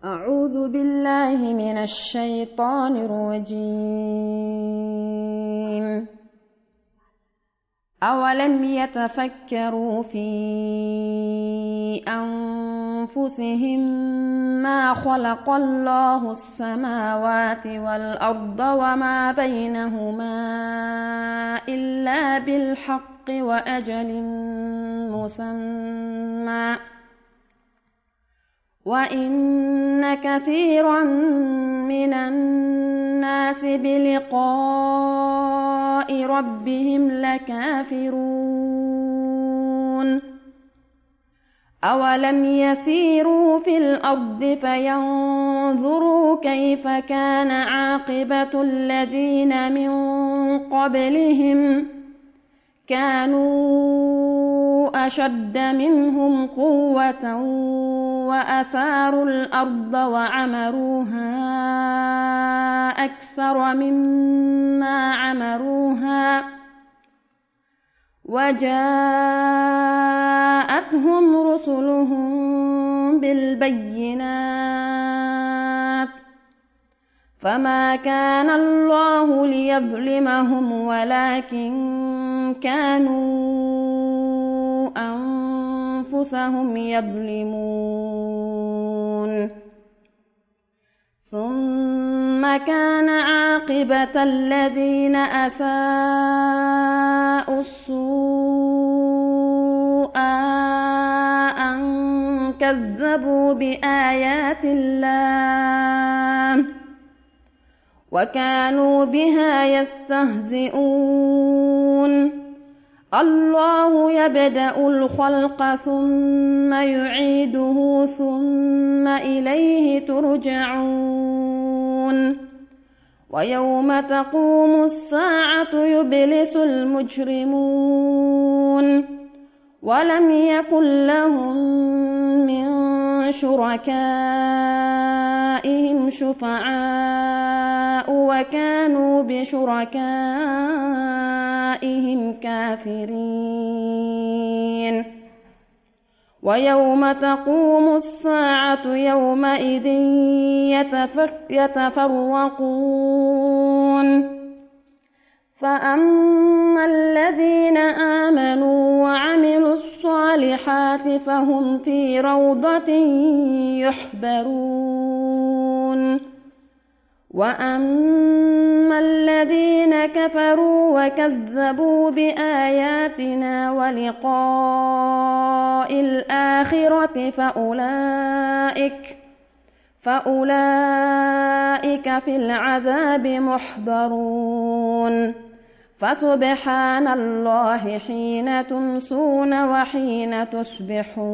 أعوذ بالله من الشيطان الرجيم. أولم يتفكروا في أنفسهم ما خلق الله السماوات والأرض وما بينهما إلا بالحق وأجل مسمى وإن كثيرا من الناس بلقاء ربهم لكافرون. أولم يسيروا في الأرض فينظروا كيف كان عاقبة الذين من قبلهم كانوا أشد منهم قوة وأثاروا الأرض وعمروها أكثر مما عمروها وجاءتهم رسلهم بالبينات فما كان الله ليظلمهم ولكن كانوا أنفسهم يظلمون. ثم كان عاقبة الذين أساءوا السوء أن كذبوا بآيات الله وكانوا بها يستهزئون. الله يبدأ الخلق ثم يعيده ثم إليه ترجعون. ويوم تقوم الساعة يبلس المجرمون ولم يكن لهم من شركائهم شفعاء وكانوا بشركائهم كافرين. ويوم تقوم الساعة يومئذ يتفرقون فأما الذين آمنوا وعملوا الصالحات فهم في روضة يحبرون. وأما الذين كفروا وكذبوا بآياتنا ولقاء الآخرة فأولئك في العذاب محضرون. فسبحان الله حين تمسون وحين تصبحون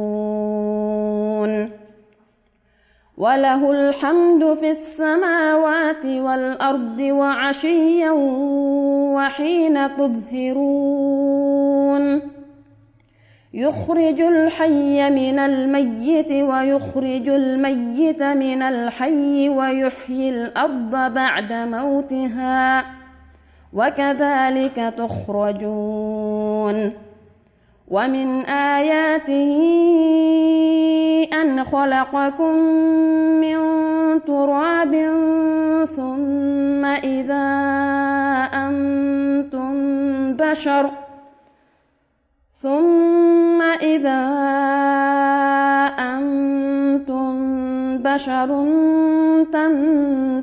وله الحمد في السماوات والأرض وعشيا وحين تظهرون. يخرج الحي من الميت ويخرج الميت من الحي ويحيي الأرض بعد موتها وكذلك تخرجون. ومن آياته أن خلقكم من تراب ثم إذا أنتم بشر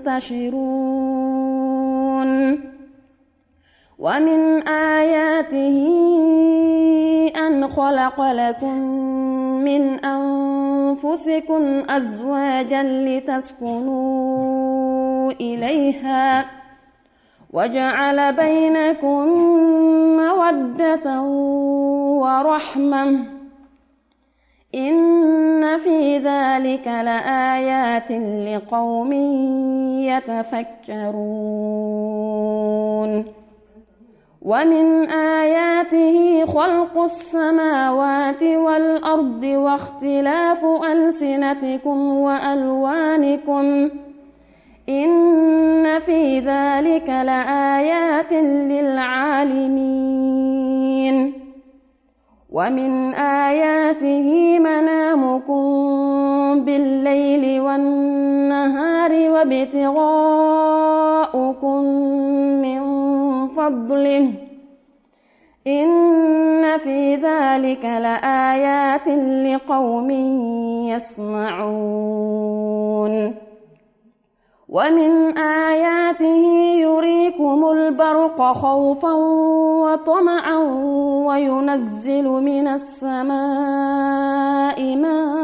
تنتشرون. ومن آياته أن خلق لكم من أنفسكم أزواجا لتسكنوا إليها وجعل بينكم مودة ورحمة إن في ذلك لآيات لقوم يتفكرون. ومن آياته خلق السماوات والأرض واختلاف ألسنتكم وألوانكم إن في ذلك لآيات للعالمين. ومن آياته منامكم بالليل والنهار وابتغاؤكم من فضله إن في ذلك لآيات لقوم يسمعون ومن آياته يريكم البرق خوفا وطمعا وينزل من السماء ماء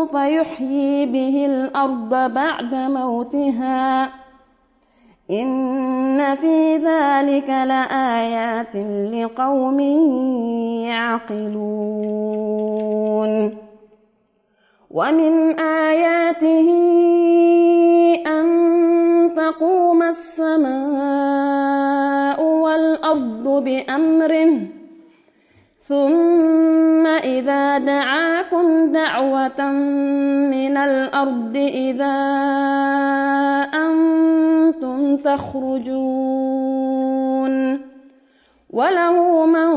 فيحيي به الأرض بعد موتها إن في ذلك لآيات لقوم يعقلون ومن آياته أن تقوم السماء والأرض بأمره ثم إذا دعاكم دعوة من الأرض إذا أنتم تخرجون وله من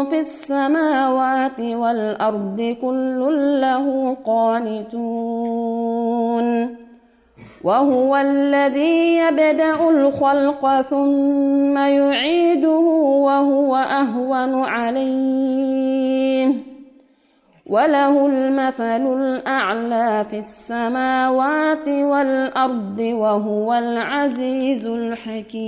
في السماوات والأرض كل له قانتون وهو الذي يبدأ الخلق ثم يعيده وهو أهون عليه وله المثل الأعلى في السماوات والأرض وهو العزيز الحكيم.